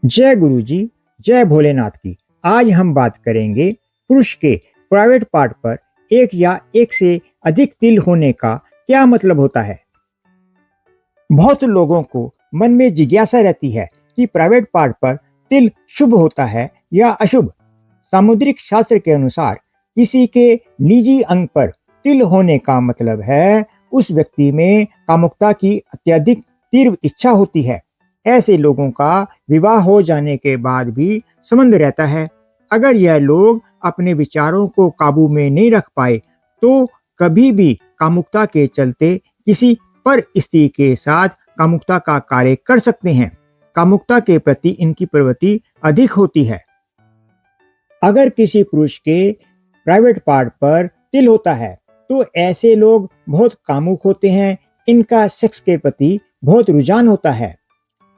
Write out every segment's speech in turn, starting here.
जय गुरु जी, जय भोलेनाथ की। आज हम बात करेंगे पुरुष के प्राइवेट पार्ट पर एक या एक से अधिक तिल होने का क्या मतलब होता है। बहुत लोगों को मन में जिज्ञासा रहती है कि प्राइवेट पार्ट पर तिल शुभ होता है या अशुभ। सामुद्रिक शास्त्र के अनुसार किसी के निजी अंग पर तिल होने का मतलब है उस व्यक्ति में कामुकता की अत्यधिक तीव्र इच्छा होती है। ऐसे लोगों का विवाह हो जाने के बाद भी संबंध रहता है। अगर यह लोग अपने विचारों को काबू में नहीं रख पाए तो कभी भी कामुकता के चलते किसी पर स्त्री के साथ कामुकता का कार्य कर सकते हैं। कामुकता के प्रति इनकी प्रवृत्ति अधिक होती है। अगर किसी पुरुष के प्राइवेट पार्ट पर तिल होता है तो ऐसे लोग बहुत कामुक होते हैं। इनका सेक्स के प्रति बहुत रुझान होता है,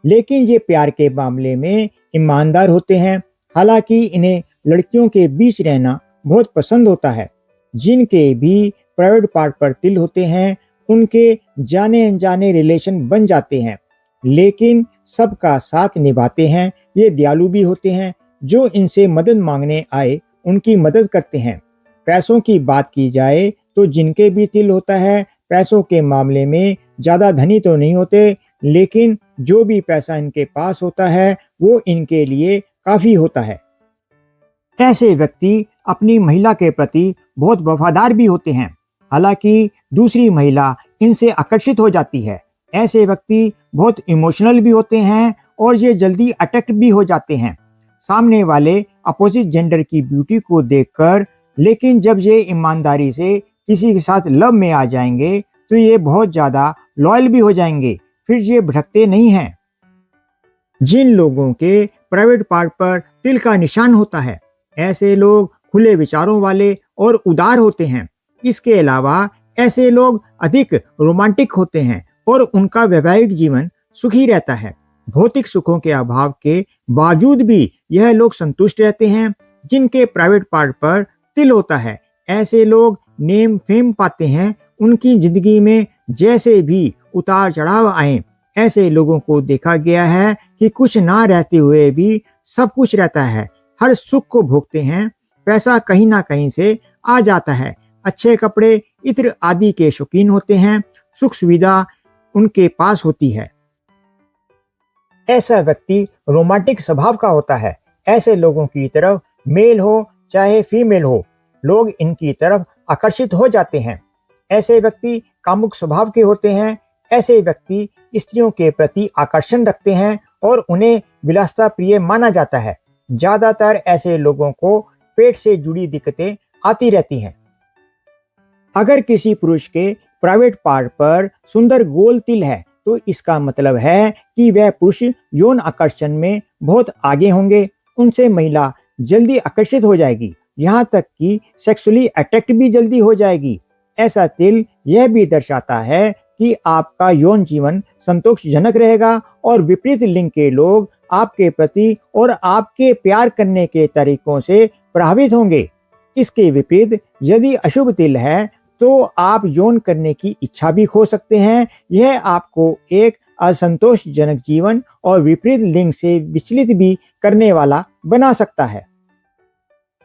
लेकिन ये प्यार के मामले में ईमानदार होते हैं। हालांकि इन्हें लड़कियों के बीच रहना बहुत पसंद होता है। जिनके भी प्राइवेट पार्ट पर तिल होते हैं उनके जाने अनजाने रिलेशन बन जाते हैं, लेकिन सबका साथ निभाते हैं। ये दयालु भी होते हैं। जो इनसे मदद मांगने आए उनकी मदद करते हैं। पैसों की बात की जाए तो जिनके भी तिल होता है पैसों के मामले में ज़्यादा धनी तो नहीं होते, लेकिन जो भी पैसा इनके पास होता है वो इनके लिए काफ़ी होता है। ऐसे व्यक्ति अपनी महिला के प्रति बहुत वफादार भी होते हैं। हालांकि दूसरी महिला इनसे आकर्षित हो जाती है। ऐसे व्यक्ति बहुत इमोशनल भी होते हैं और ये जल्दी अट्रैक्ट भी हो जाते हैं सामने वाले अपोजिट जेंडर की ब्यूटी को देखकर। लेकिन जब ये ईमानदारी से किसी के साथ लव में आ जाएंगे तो ये बहुत ज़्यादा लॉयल भी हो जाएंगे, फिर ये भटकते नहीं हैं। जिन लोगों के प्राइवेट पार्ट पर तिल का निशान होता है ऐसे लोग खुले विचारों वाले और उदार होते हैं। इसके अलावा ऐसे लोग अधिक रोमांटिक होते हैं और उनका वैवाहिक जीवन सुखी रहता है। भौतिक सुखों के अभाव के बावजूद भी यह लोग संतुष्ट रहते हैं। जिनके प्राइवेट पार्ट पर तिल होता है ऐसे लोग नेम फेम पाते हैं। उनकी जिंदगी में जैसे भी उतार चढ़ाव आए ऐसे लोगों को देखा गया है कि कुछ ना रहते हुए भी सब कुछ रहता है। हर सुख को भोगते हैं। पैसा कहीं ना कहीं से आ जाता है। अच्छे कपड़े इत्र आदि के शौकीन होते हैं। सुख सुविधा उनके पास होती है। ऐसा व्यक्ति रोमांटिक स्वभाव का होता है। ऐसे लोगों की तरफ मेल हो चाहे फीमेल हो, लोग इनकी तरफ आकर्षित हो जाते हैं। ऐसे व्यक्ति कामुक स्वभाव के होते हैं। ऐसे व्यक्ति स्त्रियों के प्रति आकर्षण रखते हैं और उन्हें विलासिता प्रिय माना जाता है। ज्यादातर ऐसे लोगों को पेट से जुड़ी दिक्कतें आती रहती हैं। अगर किसी पुरुष के प्राइवेट पार्ट पर सुंदर गोल तिल है तो इसका मतलब है कि वह पुरुष यौन आकर्षण में बहुत आगे होंगे। उनसे महिला जल्दी आकर्षित हो जाएगी, यहाँ तक कि सेक्सुअली अट्रैक्ट भी जल्दी हो जाएगी। ऐसा तिल यह भी दर्शाता है कि आपका यौन जीवन संतोषजनक रहेगा और विपरीत लिंग के लोग आपके प्रति और आपके प्यार करने के तरीकों से प्रभावित होंगे। इसके विपरीत यदि अशुभ तिल है तो आप यौन करने की इच्छा भी खो सकते हैं। यह आपको एक असंतोषजनक जीवन और विपरीत लिंग से विचलित भी करने वाला बना सकता है।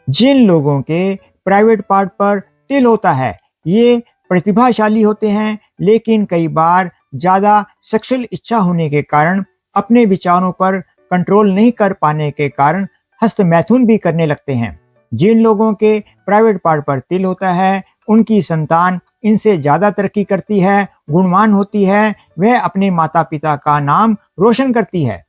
जिन लोगों के प्राइवेट पार्ट पर तिल होता है ये प्रतिभाशाली होते हैं, लेकिन कई बार ज़्यादा सेक्सुअल इच्छा होने के कारण अपने विचारों पर कंट्रोल नहीं कर पाने के कारण हस्तमैथुन भी करने लगते हैं। जिन लोगों के प्राइवेट पार्ट पर तिल होता है उनकी संतान इनसे ज़्यादा तरक्की करती है, गुणवान होती है। वह अपने माता पिता का नाम रोशन करती है।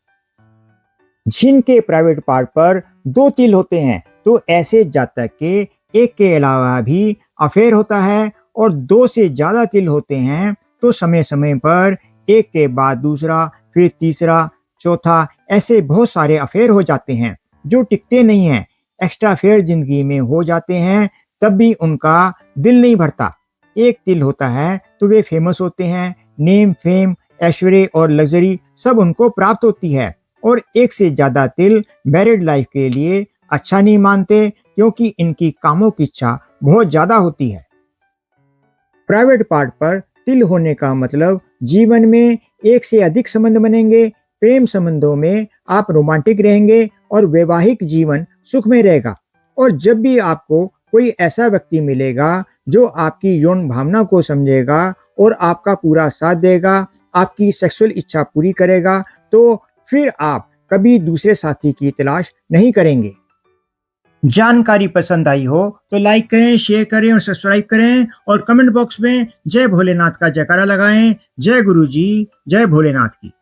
जिनके प्राइवेट पार्ट पर दो तिल होते हैं तो ऐसे जातक के एक के अलावा भी अफेयर होता है, और दो से ज़्यादा तिल होते हैं तो समय समय पर एक के बाद दूसरा, फिर तीसरा, चौथा, ऐसे बहुत सारे अफेयर हो जाते हैं जो टिकते नहीं हैं। एक्स्ट्रा अफेयर जिंदगी में हो जाते हैं तब भी उनका दिल नहीं भरता। एक तिल होता है तो वे फेमस होते हैं। नेम फेम ऐश्वर्य और लग्जरी सब उनको प्राप्त होती है। और एक से ज़्यादा तिल मैरिड लाइफ के लिए अच्छा नहीं मानते क्योंकि इनकी कामों की इच्छा बहुत ज़्यादा होती है। प्राइवेट पार्ट पर तिल होने का मतलब जीवन में एक से अधिक संबंध बनेंगे, प्रेम संबंधों में आप रोमांटिक रहेंगे और वैवाहिक जीवन सुखमय रहेगा। और जब भी आपको कोई ऐसा व्यक्ति मिलेगा जो आपकी यौन भावना को समझेगा और आपका पूरा साथ देगा, आपकी सेक्सुअल इच्छा पूरी करेगा, तो फिर आप कभी दूसरे साथी की तलाश नहीं करेंगे। जानकारी पसंद आई हो तो लाइक करें, शेयर करें और सब्सक्राइब करें और कमेंट बॉक्स में जय भोलेनाथ का जयकारा लगाएं। जय गुरु जी, जय भोलेनाथ की।